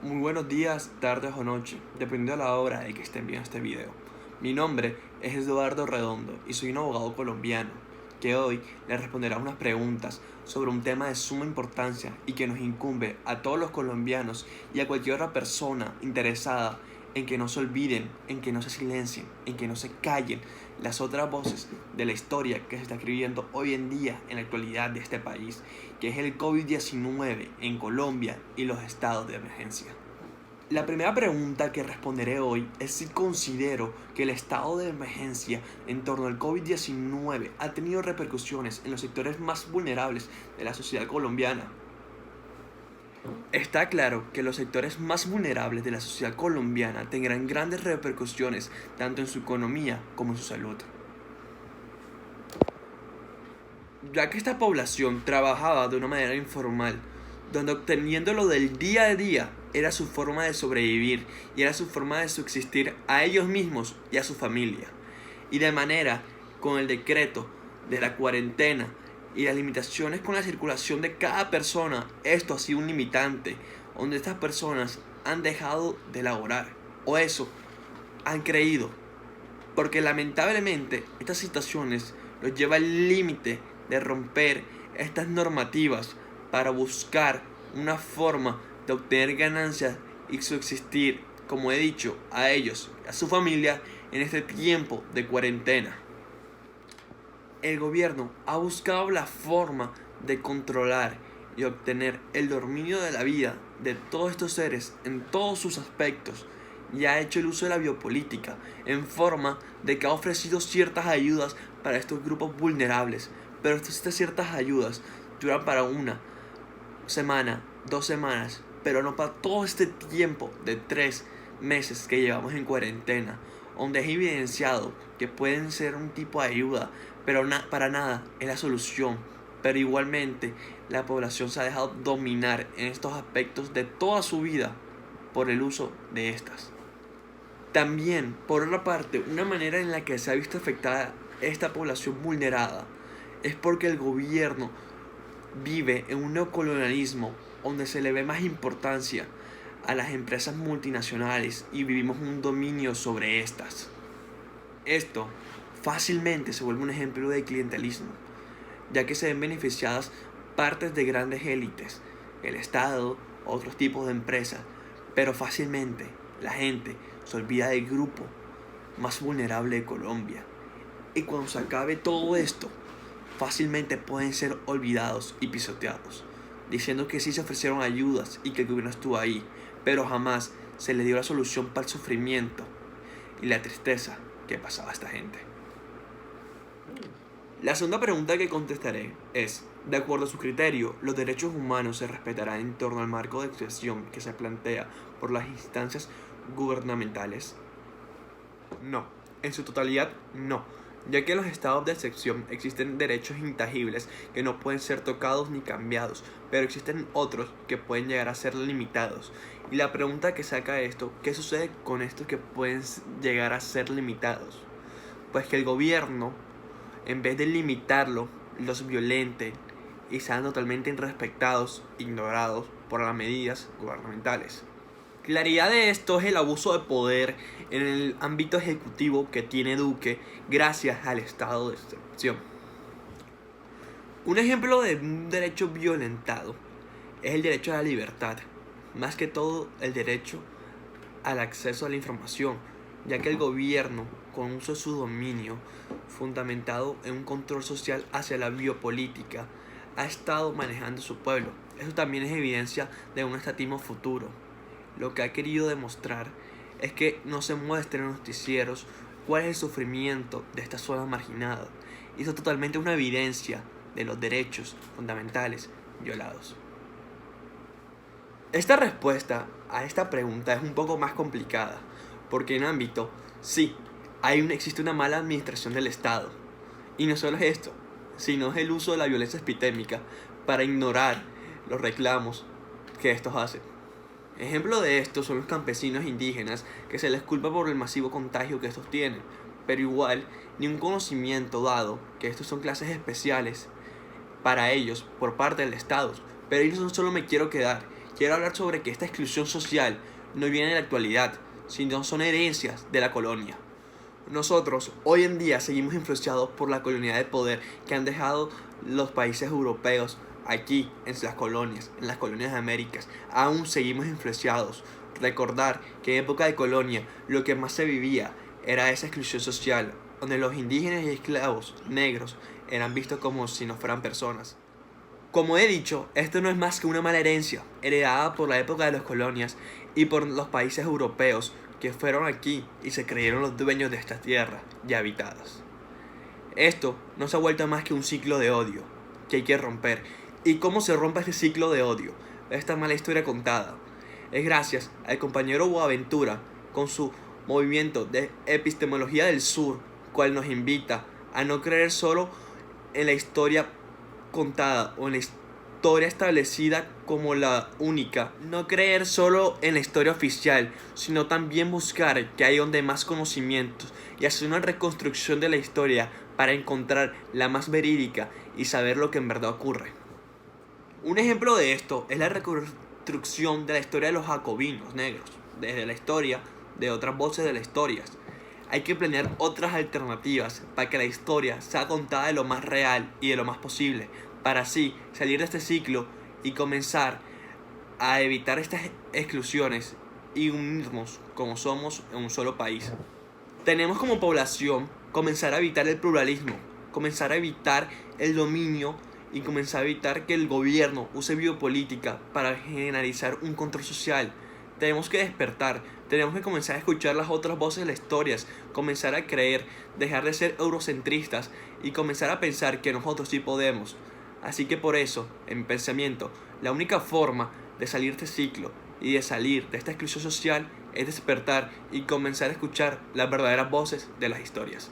Muy buenos días, tardes o noches, dependiendo de la hora de que estén viendo este video. Mi nombre es Eduardo Redondo y soy un abogado colombiano que hoy le responderá unas preguntas sobre un tema de suma importancia y que nos incumbe a todos los colombianos y a cualquier otra persona interesada en que no se olviden, en que no se silencien, en que no se callen las otras voces de la historia que se está escribiendo hoy en día en la actualidad de este país, que es el COVID-19 en Colombia y los estados de emergencia. La primera pregunta que responderé hoy es si considero que el estado de emergencia en torno al COVID-19 ha tenido repercusiones en los sectores más vulnerables de la sociedad colombiana. Está claro que los sectores más vulnerables de la sociedad colombiana tendrán grandes repercusiones tanto en su economía como en su salud, ya que esta población trabajaba de una manera informal, donde obteniendo lo del día a día era su forma de sobrevivir y era su forma de subsistir a ellos mismos y a su familia. Y de manera, con el decreto de la cuarentena y las limitaciones con la circulación de cada persona, esto ha sido un limitante, donde estas personas han dejado de laborar, o eso han creído, porque lamentablemente estas situaciones los lleva al límite de romper estas normativas para buscar una forma de obtener ganancias y subsistir, como he dicho, a ellos y a su familia en este tiempo de cuarentena. El gobierno ha buscado la forma de controlar y obtener el dominio de la vida de todos estos seres en todos sus aspectos, y ha hecho el uso de la biopolítica en forma de que ha ofrecido ciertas ayudas para estos grupos vulnerables, pero estas ciertas ayudas duran para una semana, 2 semanas, pero no para todo este tiempo de 3 meses que llevamos en cuarentena, donde es evidenciado que pueden ser un tipo de ayuda, pero para nada es la solución. Pero igualmente la población se ha dejado dominar en estos aspectos de toda su vida por el uso de estas. También, por otra parte, una manera en la que se ha visto afectada esta población vulnerada es porque el gobierno vive en un neocolonialismo donde se le ve más importancia a las empresas multinacionales y vivimos un dominio sobre estas. Esto fácilmente se vuelve un ejemplo de clientelismo, ya que se ven beneficiadas partes de grandes élites, el Estado, otros tipos de empresas, pero fácilmente la gente se olvida del grupo más vulnerable de Colombia. Y cuando se acabe todo esto, fácilmente pueden ser olvidados y pisoteados, diciendo que sí se ofrecieron ayudas y que el gobierno estuvo ahí, pero jamás se le dio la solución para el sufrimiento y la tristeza que pasaba a esta gente. La segunda pregunta que contestaré es: de acuerdo a su criterio, ¿los derechos humanos se respetarán en torno al marco de excepción que se plantea por las instancias gubernamentales? No, en su totalidad no, ya que en los estados de excepción existen derechos intangibles que no pueden ser tocados ni cambiados, pero existen otros que pueden llegar a ser limitados. Y la pregunta que saca esto: ¿qué sucede con estos que pueden llegar a ser limitados? Pues que el gobierno, en vez de limitarlo, los violenten y sean totalmente irrespetados, ignorados por las medidas gubernamentales. Claridad de esto es el abuso de poder en el ámbito ejecutivo que tiene Duque gracias al estado de excepción. Un ejemplo de un derecho violentado es el derecho a la libertad, más que todo el derecho al acceso a la información, ya que el gobierno, con uso de su dominio fundamentado en un control social hacia la biopolítica, ha estado manejando su pueblo. Eso también es evidencia de un estatismo futuro. Lo que ha querido demostrar es que no se muestre en los noticieros cuál es el sufrimiento de esta zona marginada. Y eso es totalmente una evidencia de los derechos fundamentales violados. Esta respuesta a esta pregunta es un poco más complicada, porque en ámbito, sí, existe una mala administración del Estado. Y no solo es esto, sino es el uso de la violencia epitémica para ignorar los reclamos que estos hacen. Ejemplo de esto son los campesinos indígenas, que se les culpa por el masivo contagio que estos tienen, pero igual ni un conocimiento dado que estos son clases especiales para ellos por parte del Estado. Pero ellos no solo me quiero quedar quiero hablar sobre que esta exclusión social no viene de la actualidad, sino son herencias de la colonia. Nosotros hoy en día seguimos influenciados por la colonialidad de poder que han dejado los países europeos aquí en las colonias de Américas. Aún seguimos influenciados. Recordar que en época de colonia lo que más se vivía era esa exclusión social, donde los indígenas y esclavos negros eran vistos como si no fueran personas. Como he dicho, esto no es más que una mala herencia, heredada por la época de las colonias y por los países europeos que fueron aquí y se creyeron los dueños de estas tierras ya habitadas. Esto no se ha vuelto más que un ciclo de odio que hay que romper. ¿Y cómo se rompe este ciclo de odio? Esta mala historia contada. Es gracias al compañero Boaventura con su movimiento de epistemología del sur, cual nos invita a no creer solo en la historia contada o en la historia establecida como la única, no creer solo en la historia oficial, sino también buscar que hay donde más conocimientos y hacer una reconstrucción de la historia para encontrar la más verídica y saber lo que en verdad ocurre. Un ejemplo de esto es la reconstrucción de la historia de los jacobinos negros, desde la historia de otras voces de las historias. Hay que planear otras alternativas para que la historia sea contada de lo más real y de lo más posible, para así salir de este ciclo y comenzar a evitar estas exclusiones y unirnos como somos en un solo país. Tenemos como población comenzar a evitar el pluralismo, comenzar a evitar el dominio y comenzar a evitar que el gobierno use biopolítica para generalizar un control social. Tenemos que despertar, tenemos que comenzar a escuchar las otras voces de las historias, comenzar a creer, dejar de ser eurocentristas y comenzar a pensar que nosotros sí podemos. Así que por eso, en mi pensamiento, la única forma de salir de este ciclo y de salir de esta exclusión social es despertar y comenzar a escuchar las verdaderas voces de las historias.